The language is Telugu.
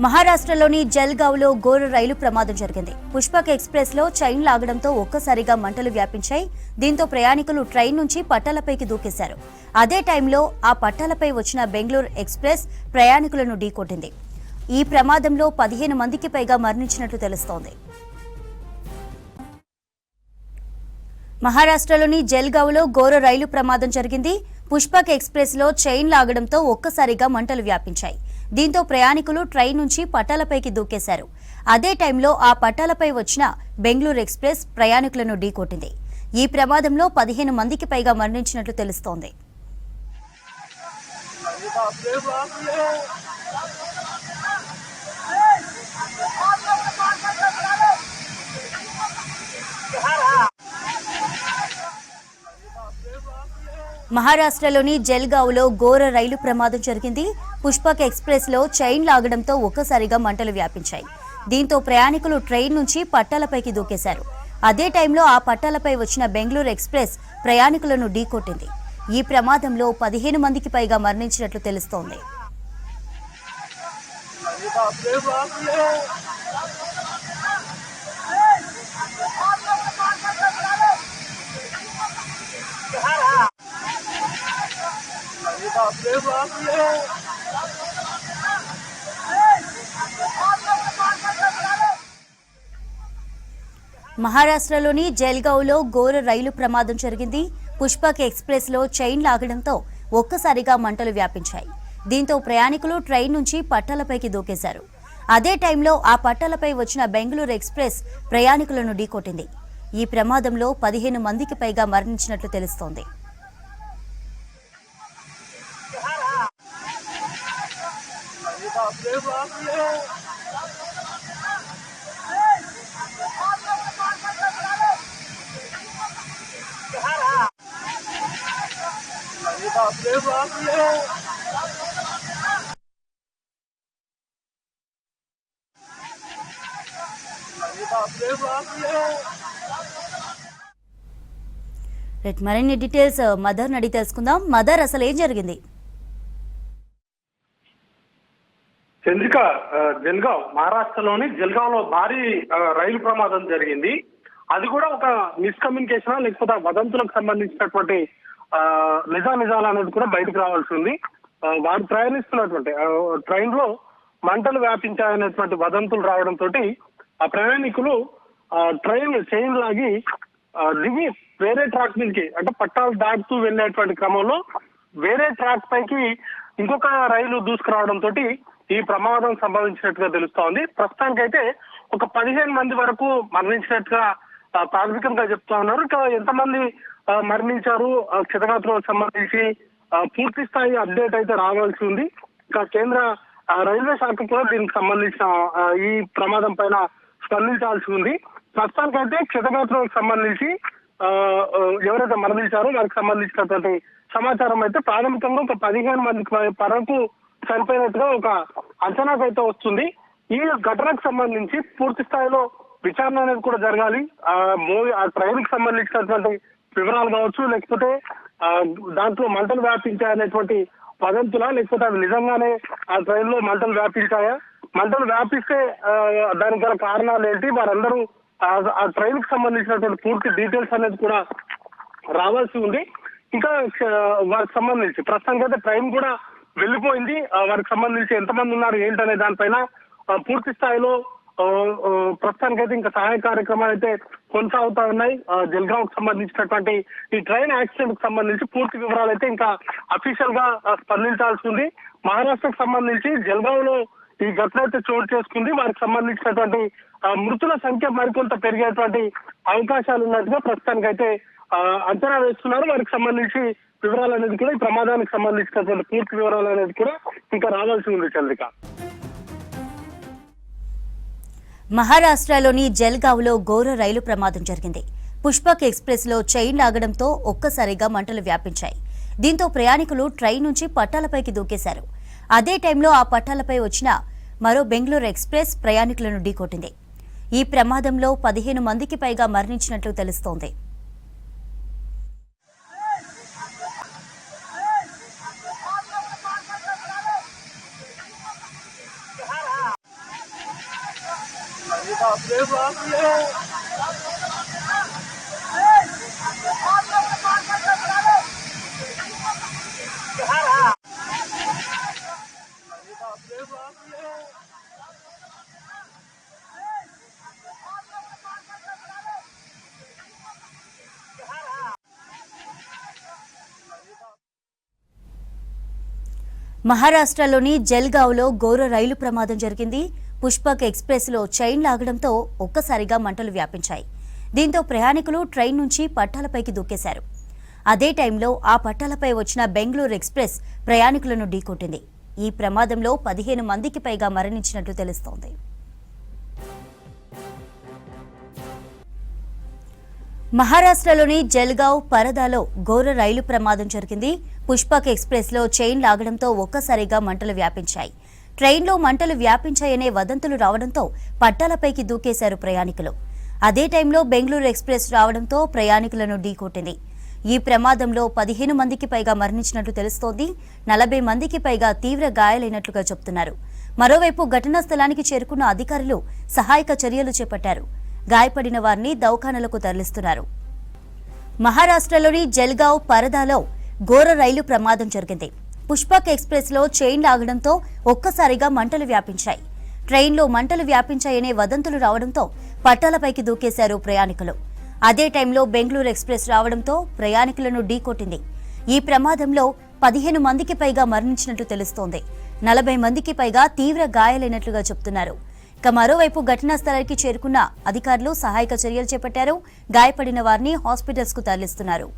మహారాష్ట్రలోని జల్గావ్లో ఘోర రైలు ప్రమాదం జరిగింది. పుష్పక్ ఎక్స్ప్రెస్ లో చైన్ లాగడంతో ఒక్కసారిగా మంటలు వ్యాపించాయి. దీంతో ప్రయాణికులు ట్రైన్ నుంచి పట్టాలపైకి దూకేశారు. అదే టైంలో ఆ పట్టాలపై వచ్చిన బెంగళూరు ఎక్స్ప్రెస్ ప్రయాణికులను ఢీకొట్టింది. ఈ ప్రమాదంలో 15 మందికి పైగా మరణించినట్లు తెలుస్తోంది. మహారాష్ట్రలోని జల్గావ్లో ఘోర రైలు ప్రమాదం జరిగింది. పుష్పక్ ఎక్స్ప్రెస్ లో చైన్ లాగడంతో ఒక్కసారిగా మంటలు వ్యాపించాయి. దీంతో ప్రయాణికులు ట్రైన్ నుంచి పట్టాలపైకి దూకేశారు. అదే టైంలో ఆ పట్టాలపై వచ్చిన బెంగళూరు ఎక్స్ప్రెస్ ప్రయాణికులను ఢీకొట్టింది. ఈ ప్రమాదంలో 15 మందికి పైగా మరణించినట్లు తెలుస్తోంది. మహారాష్ట్రలోని జల్గావ్లో ఘోర రైలు ప్రమాదం జరిగింది. పుష్పక్ ఎక్స్ప్రెస్ లో చైన్ లాగడంతో ఒక్కసారిగా మంటలు వ్యాపించాయి. దీంతో ప్రయాణికులు ట్రైన్ నుంచి పట్టాలపైకి దూకేశారు. అదే టైంలో ఆ పట్టాలపై వచ్చిన బెంగళూరు ఎక్స్ప్రెస్ ప్రయాణికులను ఢీకొట్టింది. ఈ ప్రమాదంలో 15 మందికి పైగా మరణించినట్లు తెలుస్తోంది. మహారాష్ట్రలోని జల్గావ్లో ఘోర రైలు ప్రమాదం జరిగింది. పుష్పక్ ఎక్స్ప్రెస్ లో చైన్ లాగడంతో ఒక్కసారిగా మంటలు వ్యాపించాయి. దీంతో ప్రయాణికులు ట్రైన్ నుంచి పట్టాలపైకి దూకేశారు. అదే టైంలో ఆ పట్టాలపై వచ్చిన బెంగళూరు ఎక్స్ప్రెస్ ప్రయాణికులను ఢీకొట్టింది. ఈ ప్రమాదంలో 15 మందికి పైగా మరణించినట్లు తెలుస్తోంది. మరిన్ని డీటెయిల్స్ మదర్ అడిగి తెలుసుకుందాం. మదర్, అసలు ఏం జరిగింది? చంద్రిక, జల్గావ్ మహారాష్ట్రలోని జల్గావ్ లో భారీ రైలు ప్రమాదం జరిగింది. అది కూడా ఒక మిస్కమ్యూనికేషన్ లేకపోతే వదంతులకు సంబంధించినటువంటి నిజాలు అనేది కూడా బయటకు రావాల్సి ఉంది. వారు ప్రయాణిస్తున్నటువంటి ట్రైన్ లో మంటలు వ్యాపించాయనేటువంటి వదంతులు రావడంతో ఆ ప్రయాణికులు ట్రైన్ చైన్ లాగి దిగి వేరే ట్రాక్ మీదకి, అంటే పట్టాలు దాటుతూ వెళ్ళేటువంటి క్రమంలో వేరే ట్రాక్ పైకి ఇంకొక రైలు దూసుకురావడంతో ఈ ప్రమాదం సంభవించినట్టుగా తెలుస్తోంది. ప్రస్తుతానికైతే ఒక 15 మంది వరకు మరణించినట్టుగా ప్రాథమికంగా చెప్తా ఉన్నారు. ఇంకా ఎంతమంది మరణించారు, క్షతగాత్రులకు సంబంధించి పూర్తి స్థాయి అప్డేట్ అయితే రావాల్సి ఉంది. ఇంకా కేంద్ర రైల్వే శాఖ కూడా దీనికి సంబంధించిన ఈ ప్రమాదం పైన స్పందించాల్సి ఉంది. ప్రస్తుతానికైతే క్షతగాత్రులకు సంబంధించి ఎవరైతే మరణించారో వారికి సంబంధించినటువంటి సమాచారం అయితే ప్రాథమికంగా ఒక 15 మందికి వరకు చనిపోయినట్టుగా ఒక అంచనాకైతే వస్తుంది. ఈ ఘటనకు సంబంధించి పూర్తి స్థాయిలో విచారణ అనేది కూడా జరగాలి. ఆ ట్రైన్ కి సంబంధించినటువంటి వివరాలు కావచ్చు, లేకపోతే దాంట్లో మంటలు వ్యాపించాయనేటువంటి వదంతులా, లేకపోతే అవి నిజంగానే ఆ ట్రైన్ లో మంటలు వ్యాపించాయా, మంటలు వ్యాపిస్తే దానికి గల కారణాలు ఏంటి, వారందరూ ఆ ట్రైన్ కి సంబంధించినటువంటి పూర్తి డీటెయిల్స్ అనేది కూడా రావాల్సి ఉంది. ఇంకా వారికి సంబంధించి ప్రస్తుతానికి అయితే ట్రైన్ కూడా వెళ్ళిపోయింది. వారికి సంబంధించి ఎంతమంది ఉన్నారు ఏంటనే దానిపైన పూర్తి స్థాయిలో ప్రస్తుతానికైతే ఇంకా సహాయ కార్యక్రమాలు అయితే కొనసాగుతా ఉన్నాయి. జల్గావ్ కు సంబంధించినటువంటి ఈ ట్రైన్ యాక్సిడెంట్ కు సంబంధించి పూర్తి వివరాలు అయితే ఇంకా అఫీషియల్ గా స్పందించాల్సి ఉంది. మహారాష్ట్రకు సంబంధించి జల్గావ్ లో ఈ ఘటన అయితే చోటు చేసుకుంది. వారికి సంబంధించినటువంటి మృతుల సంఖ్య మరికొంత పెరిగేటువంటి అవకాశాలు ఉన్నట్టుగా ప్రస్తుతానికైతే అంచనా వేస్తున్నారు. వారికి సంబంధించి వివరాలు అనేది కూడా, ఈ ప్రమాదానికి సంబంధించినటువంటి పూర్తి వివరాలు అనేది కూడా ఇంకా రావాల్సి ఉంది. చంద్రిక, మహారాష్ట్రలోని జల్గావ్లో ఘోర రైలు ప్రమాదం జరిగింది. పుష్పక్ ఎక్స్ప్రెస్ లో చైన్ లాగడంతో ఒక్కసారిగా మంటలు వ్యాపించాయి. దీంతో ప్రయాణికులు ట్రైన్ నుంచి పట్టాలపైకి దూకేశారు. అదే టైంలో ఆ పట్టాలపై వచ్చిన మరో బెంగళూరు ఎక్స్ప్రెస్ ప్రయాణికులను ఢీకొట్టింది. ఈ ప్రమాదంలో 15 మందికి పైగా మరణించినట్లు తెలుస్తోంది. మహారాష్ట్రలోని జల్గావ్లో ఘోర రైలు ప్రమాదం జరిగింది. పుష్పక్ ఎక్స్ప్రెస్లో చైన్ లాగడంతో ఒక్కసారిగా మంటలు వ్యాపించాయి. దీంతో ప్రయాణికులు ట్రైన్ నుంచి పట్టాలపైకి దూకేశారు. అదే టైంలో ఆ పట్టాలపై వచ్చిన బెంగళూరు ఎక్స్ప్రెస్ ప్రయాణికులను ఢీకొట్టింది. ఈ ప్రమాదంలో 15 మందికి పైగా మరణించినట్లు తెలుస్తోంది. మహారాష్ట్రలోని జల్గావ్ పరదాలో ఘోర రైలు ప్రమాదం జరిగింది. పుష్పక్ ఎక్స్ప్రెస్లో చైన్ లాగడంతో ఒక్కసారిగా మంటలు వ్యాపించాయి. ట్రైన్లో మంటలు వ్యాపించాయనే వదంతులు రావడంతో పట్టాలపైకి దూకేశారు ప్రయాణికులు. అదే టైంలో బెంగళూరు ఎక్స్ప్రెస్ రావడంతో ప్రయాణికులను ఢీకొట్టింది. ఈ ప్రమాదంలో 15 మందికి పైగా మరణించినట్లు తెలుస్తోంది. 40 మందికి పైగా తీవ్ర గాయాలైనట్లుగా చెబుతున్నారు. మరోవైపు ఘటనా స్థలానికి చేరుకున్న అధికారులు సహాయక చర్యలు చేపట్టారు. గాయపడిన వారిని దవాఖానాలకు తరలిస్తున్నారు. మహారాష్ట్రలోని జల్గావ్ పరదాలో ఘోర రైలు ప్రమాదం జరిగింది. పుష్పక్ ఎక్స్ప్రెస్లో చైన్ లాగడంతో ఒక్కసారిగా మంటలు వ్యాపించాయి. ట్రైన్లో మంటలు వ్యాపించాయనే వదంతులు రావడంతో పట్టాలపైకి దూకేశారు ప్రయాణికులు. అదే టైంలో బెంగళూరు ఎక్స్ప్రెస్ రావడంతో ప్రయాణికులను ఢీకొట్టింది. ఈ ప్రమాదంలో 15 మందికి పైగా మరణించినట్లు తెలుస్తోంది. 40 మందికి పైగా తీవ్ర గాయాలైనట్లుగా చెబుతున్నారు. ఇక మరోవైపు ఘటనా స్థలానికి చేరుకున్న అధికారులు సహాయక చర్యలు చేపట్టారు. గాయపడిన వారిని హాస్పిటల్స్ కు తరలిస్తున్నారు.